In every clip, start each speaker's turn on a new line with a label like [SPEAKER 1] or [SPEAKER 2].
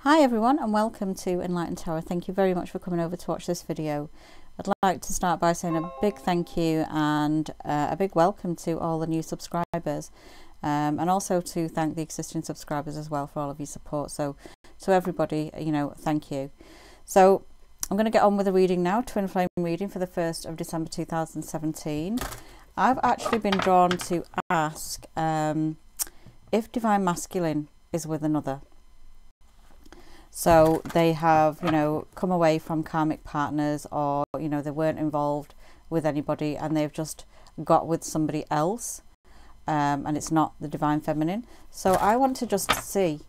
[SPEAKER 1] Hi everyone and welcome to Enlightened Tarot. Thank you very much for coming over to watch this video. I'd like to start by saying a big thank you and a big welcome to all the new subscribers, and also to thank the existing subscribers as well for all of your support. So to everybody, thank you. So I'm going to get on with the reading now, Twin Flame reading for the 1st of December 2017. I've actually been drawn to ask if Divine Masculine is with another. So they have, come away from karmic partners, or, they weren't involved with anybody and they've just got with somebody else, and it's not the Divine Feminine. So I want to just see,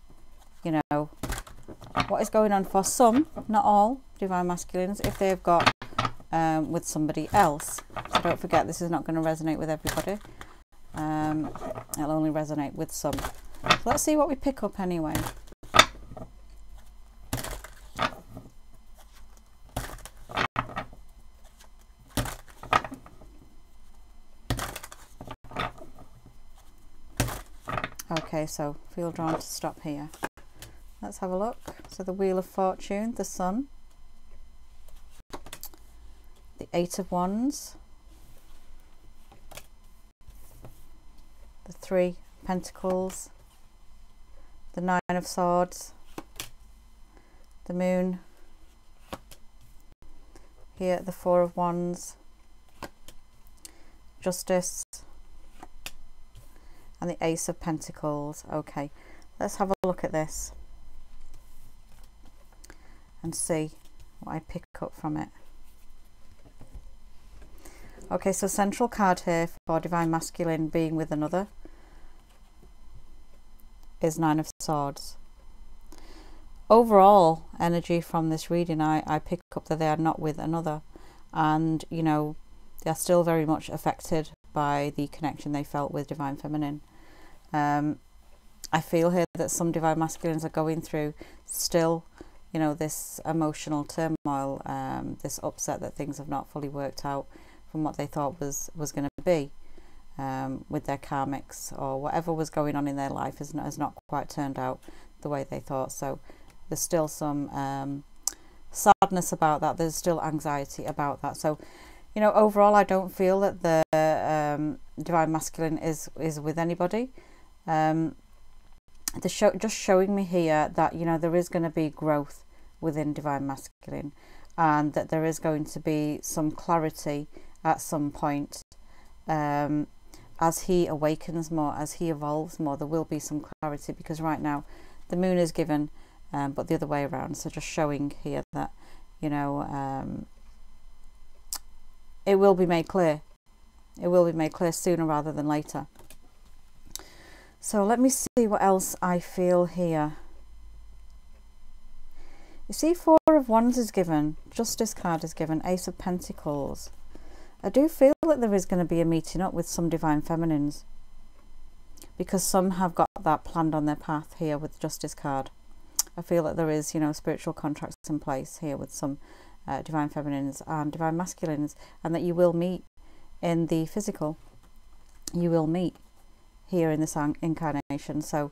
[SPEAKER 1] what is going on for some, not all, Divine Masculines, if they've got with somebody else. So don't forget, this is not going to resonate with everybody. It'll only resonate with some. So let's see what we pick up anyway. Okay, so feel drawn to stop here. Let's have a look. So the Wheel of Fortune, the Sun, the 8 of Wands, the 3 Pentacles, the 9 of Swords, the Moon, here the 4 of Wands, Justice, and the Ace of Pentacles. Okay, let's have a look at this and see what I pick up from it. Okay, so central card here for Divine Masculine being with another is 9 of Swords. Overall energy from this reading, I pick up that they are not with another, and they are still very much affected by the connection they felt with Divine Feminine. I feel here that some Divine Masculines are going through still, this emotional turmoil, this upset that things have not fully worked out from what they thought was going to be with their karmics, or whatever was going on in their life has not quite turned out the way they thought. So there's still some sadness about that. There's still anxiety about that. So overall, I don't feel that the Divine Masculine is with anybody. Just showing me here that there is going to be growth within Divine Masculine, and that there is going to be some clarity at some point, as he awakens more, as he evolves more. There will be some clarity, because right now the Moon is given, but the other way around. So just showing here that it will be made clear. It will be made clear sooner rather than later. So let me see what else I feel here. You see, 4 of Wands is given, Justice card is given, Ace of Pentacles. I do feel that there is going to be a meeting up with some Divine Feminines, because some have got that planned on their path here with the Justice card. I feel that there is, spiritual contracts in place here with some Divine Feminines and Divine Masculines, and that you will meet in the physical. You will meet here in this incarnation. So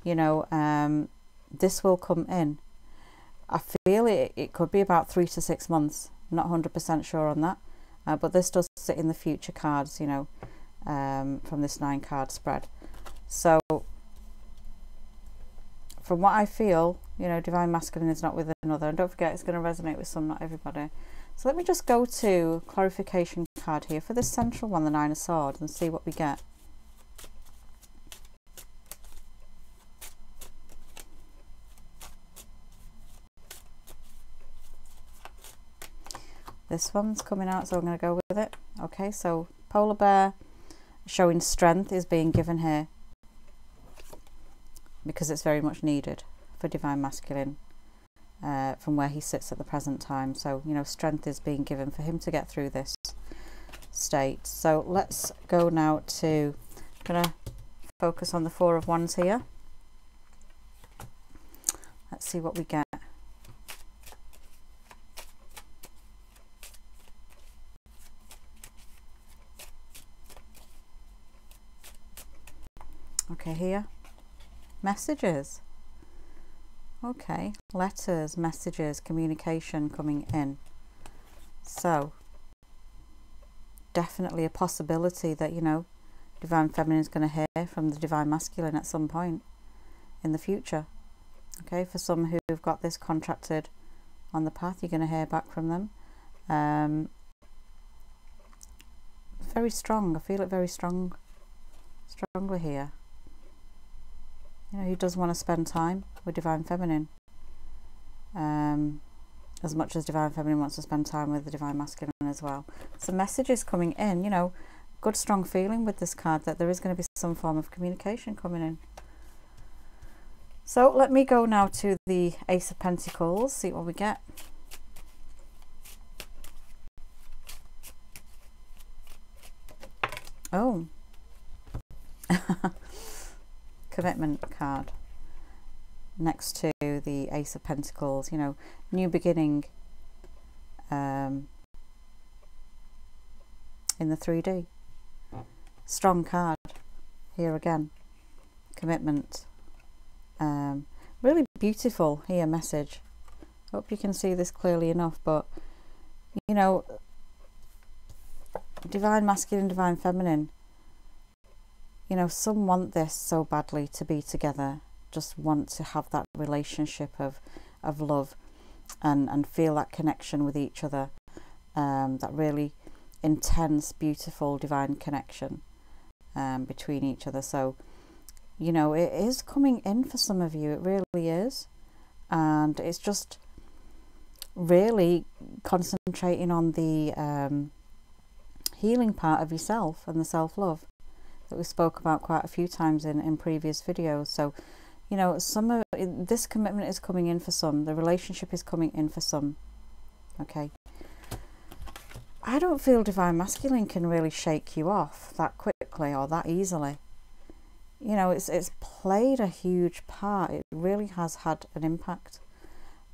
[SPEAKER 1] this will come in. I feel it could be about 3 to 6 months. I'm not 100% sure on that, but this does sit in the future cards, from this 9 card spread. So from what I feel, Divine Masculine is not with another, and don't forget, it's going to resonate with some, not everybody. So let me just go to clarification card here for this central one, the 9 of Swords, and see what we get. This one's coming out, so I'm going to go with it. Okay, so Polar Bear showing strength is being given here, because it's very much needed for Divine Masculine from where he sits at the present time. So strength is being given for him to get through this state. So let's go now to, I'm going to focus on the 4 of Wands here. Let's see what we get. Okay, here, messages. Okay, letters, messages, communication coming in. So definitely a possibility that, you know, Divine Feminine is going to hear from the Divine Masculine at some point in the future. Okay, for some who've got this contracted on the path, you're going to hear back from them. Very strong. I feel it very strongly here. You know, he does want to spend time with Divine Feminine, as much as Divine Feminine wants to spend time with the Divine Masculine as well. So messages coming in, you know, good strong feeling with this card that there is going to be some form of communication coming in. So let me go now to the Ace of Pentacles, see what we get. Oh, commitment card next to the Ace of Pentacles, you know, new beginning in the 3D. Strong card here again, commitment. Really beautiful here message. Hope you can see this clearly enough, but you know, Divine Masculine, Divine Feminine, you know, some want this so badly to be together, just want to have that relationship of love and feel that connection with each other, that really intense, beautiful, divine connection between each other. So, you know, it is coming in for some of you, it really is, and it's just really concentrating on the healing part of yourself and the self-love that we spoke about quite a few times in previous videos. So, you know, some of this commitment is coming in for some, the relationship is coming in for some. Okay, I don't feel Divine Masculine can really shake you off that quickly or that easily. You know, it's played a huge part. It really has had an impact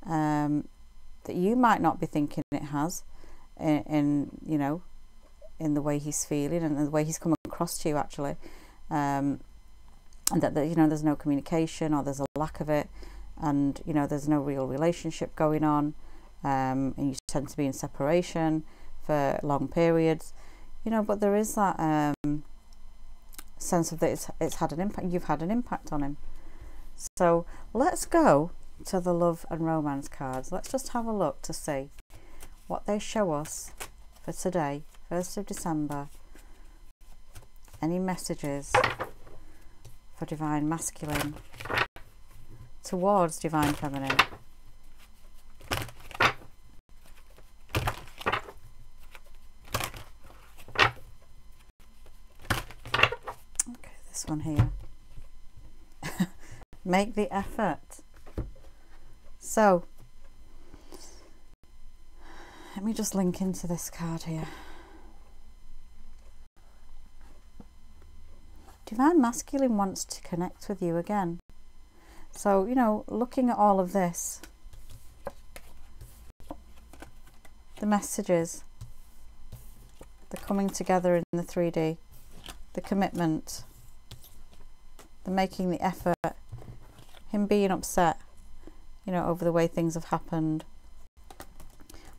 [SPEAKER 1] that you might not be thinking it has in you know, in the way he's feeling and the way he's come across to you actually, and that you know, there's no communication or there's a lack of it, and you know, there's no real relationship going on, and you tend to be in separation for long periods, you know, but there is that sense of that it's had an impact. You've had an impact on him. So let's go to the love and romance cards. Let's just have a look to see what they show us for today, 1st of December. Any messages for Divine Masculine towards Divine Feminine. Okay, this one here. Make the effort. So let me just link into this card here. Divine Masculine wants to connect with you again. So, you know, looking at all of this, the messages, the coming together in the 3D, the commitment, the making the effort, him being upset, you know, over the way things have happened.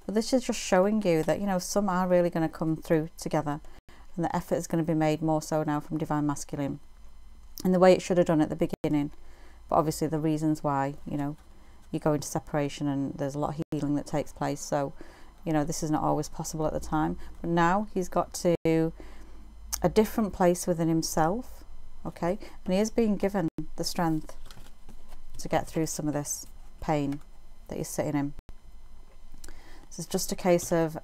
[SPEAKER 1] But this is just showing you that, you know, some are really going to come through together, and the effort is going to be made more so now from Divine Masculine in the way it should have done at the beginning. But obviously the reasons why, you know, you go into separation and there's a lot of healing that takes place. So, you know, this is not always possible at the time. But now he's got to a different place within himself, okay? And he is being given the strength to get through some of this pain that he's sitting in. This is just a case of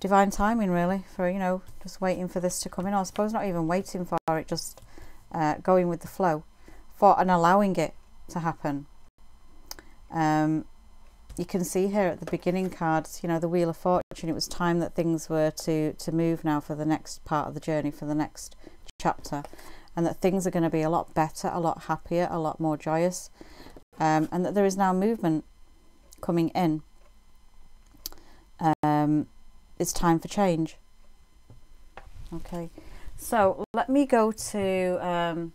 [SPEAKER 1] divine timing, really, for, you know, just waiting for this to come in. Or I suppose not even waiting for it, just going with the flow and allowing it to happen. You can see here at the beginning cards, you know, the Wheel of Fortune, it was time that things were to move now for the next part of the journey, for the next chapter, and that things are going to be a lot better, a lot happier, a lot more joyous, and that there is now movement coming in. It's time for change. Okay, so let me go to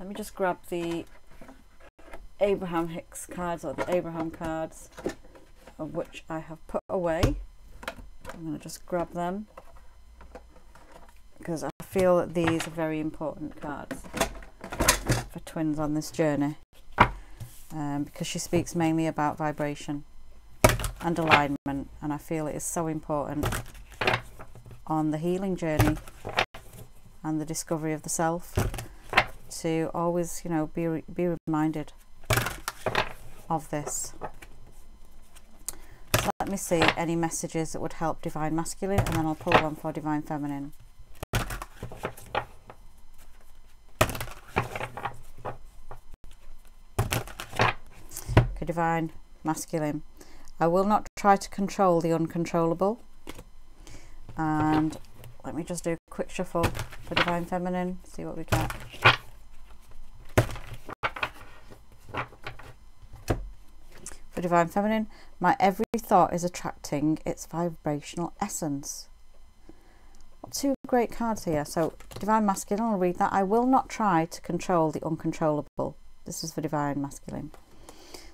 [SPEAKER 1] Let me just grab the Abraham Hicks cards, or the Abraham cards, of which I have put away. I'm going to just grab them because I feel that these are very important cards for twins on this journey, because she speaks mainly about vibration and alignment, and I feel it is so important on the healing journey and the discovery of the self to always, you know, be reminded of this. So let me see any messages that would help Divine Masculine, and then I'll pull one for Divine Feminine. Okay, Divine Masculine. I will not try to control the uncontrollable. And let me just do a quick shuffle for Divine Feminine, see what we get. For Divine Feminine, my every thought is attracting its vibrational essence. Two great cards here. So Divine Masculine, I'll read that. I will not try to control the uncontrollable. This is for Divine Masculine.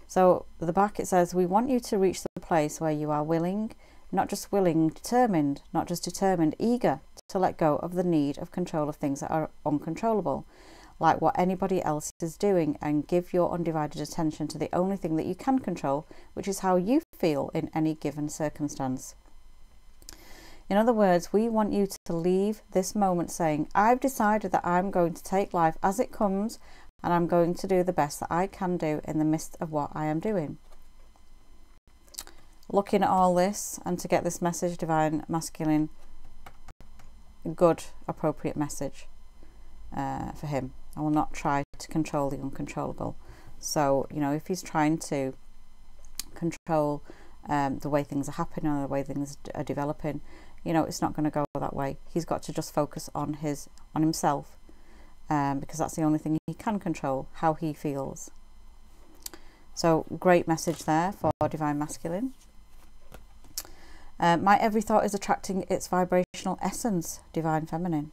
[SPEAKER 1] So at the back it says, we want you to reach the place where you are willing, not just willing, determined, not just determined, eager to let go of the need of control of things that are uncontrollable, like what anybody else is doing, and give your undivided attention to the only thing that you can control, which is how you feel in any given circumstance. In other words, we want you to leave this moment saying, I've decided that I'm going to take life as it comes, and I'm going to do the best that I can do in the midst of what I am doing. Looking at all this, and to get this message, Divine Masculine, good, appropriate message for him. I will not try to control the uncontrollable. So, you know, if he's trying to control the way things are happening or the way things are developing, you know, it's not going to go that way. He's got to just focus on himself, because that's the only thing he can control, how he feels. So, great message there for Divine Masculine. My every thought is attracting its vibrational essence, Divine Feminine.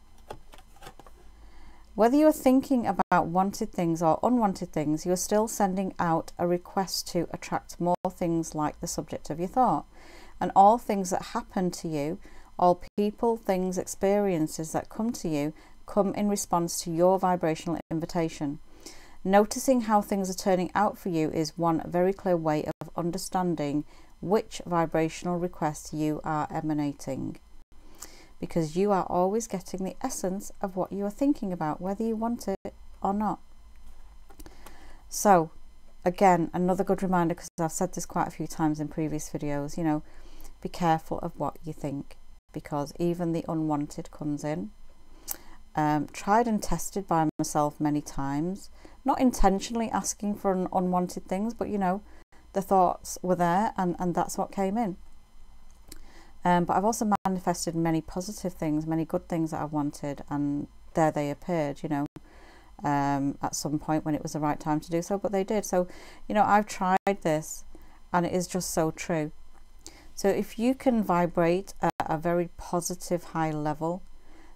[SPEAKER 1] Whether you are thinking about wanted things or unwanted things, you are still sending out a request to attract more things like the subject of your thought. And all things that happen to you, all people, things, experiences that come to you, come in response to your vibrational invitation. Noticing how things are turning out for you is one very clear way of understanding which vibrational request you are emanating, because you are always getting the essence of what you are thinking about, whether you want it or not. So again, another good reminder, because I've said this quite a few times in previous videos, you know, be careful of what you think, because even the unwanted comes in. Tried and tested by myself many times, not intentionally asking for unwanted things, but you know, the thoughts were there, and that's what came in. But I've also manifested many positive things, many good things that I wanted, and there they appeared, you know, at some point when it was the right time to do so, but they did. So, you know, I've tried this, and it is just so true. So if you can vibrate at a very positive high level,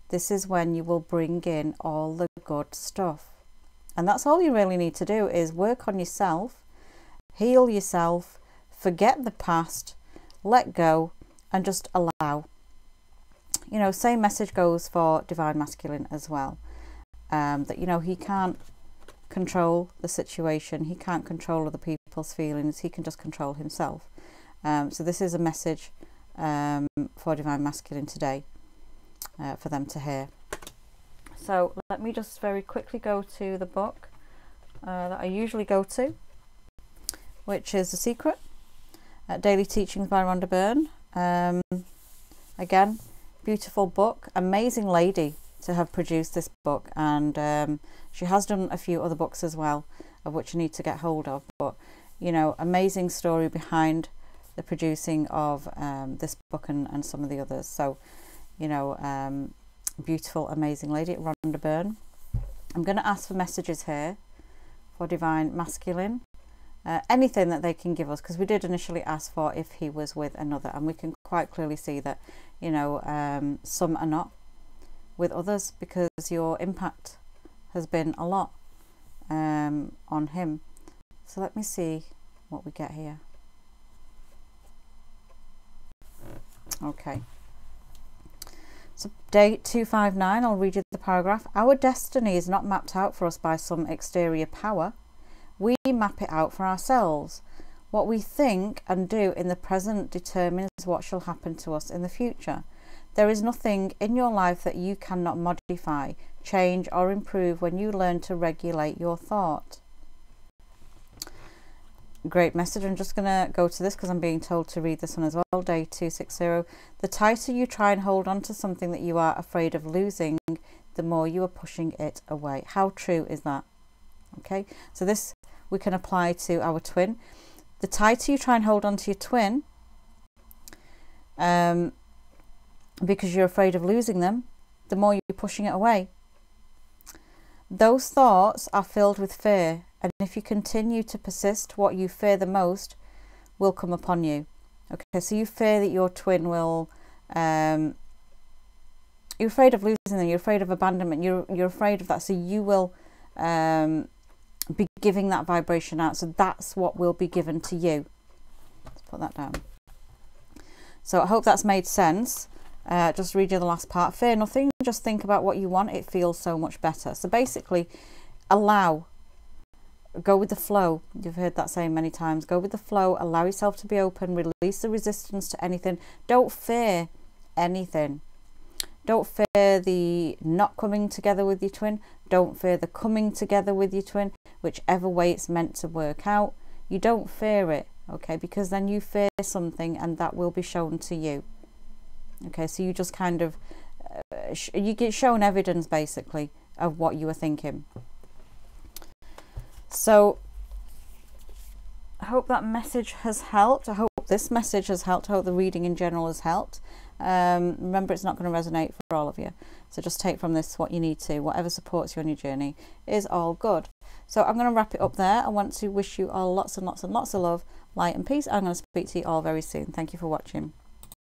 [SPEAKER 1] this is when you will bring in all the good stuff. And that's all you really need to do, is work on yourself, heal yourself, forget the past, let go, and just allow. You know, same message goes for Divine Masculine as well. That, you know, he can't control the situation. He can't control other people's feelings. He can just control himself. So this is a message for Divine Masculine today, for them to hear. So let me just very quickly go to the book that I usually go to, which is The Secret, Daily Teachings by Rhonda Byrne. Again, beautiful book, amazing lady to have produced this book, and she has done a few other books as well, of which you need to get hold of, but you know, amazing story behind the producing of this book and some of the others. So, you know, beautiful, amazing lady, Rhonda Byrne. I'm going to ask for messages here for Divine Masculine. Anything that they can give us, because we did initially ask for if he was with another, and we can quite clearly see that, you know, some are not with others, because your impact has been a lot. on him. So let me see what we get here. Okay. So day 259, I'll read you the paragraph. Our destiny is not mapped out for us by some exterior power. We map it out for ourselves. What we think and do in the present determines what shall happen to us in the future. There is nothing in your life that you cannot modify, change or improve when you learn to regulate your thought. Great message. I'm just going to go to this because I'm being told to read this one as well. Day 260. The tighter you try and hold on to something that you are afraid of losing, the more you are pushing it away. How true is that? Okay, so this we can apply to our twin. The tighter you try and hold on to your twin, because you're afraid of losing them, the more you're pushing it away. Those thoughts are filled with fear, and if you continue to persist, what you fear the most will come upon you. Okay, so you fear that your twin will, you're afraid of losing them, you're afraid of abandonment, you're afraid of that, so you will be giving that vibration out. So that's what will be given to you. Let's put that down. So I hope that's made sense. Just read you the last part. Fear nothing, just think about what you want. It feels so much better. So basically, allow, go with the flow. You've heard that saying many times. Go with the flow, allow yourself to be open, release the resistance to anything. Don't fear anything. Don't fear the not coming together with your twin. Don't fear the coming together with your twin, whichever way it's meant to work out. You don't fear it, okay, because then you fear something and that will be shown to you. Okay, so you just kind of, you get shown evidence basically of what you were thinking. So I hope that message has helped. I hope this message has helped. I hope the reading in general has helped. Remember, it's not going to resonate for all of you. So just take from this what you need to. Whatever supports you on your journey is all good. So I'm going to wrap it up there. I want to wish you all lots and lots and lots of love, light and peace. I'm going to speak to you all very soon. Thank you for watching.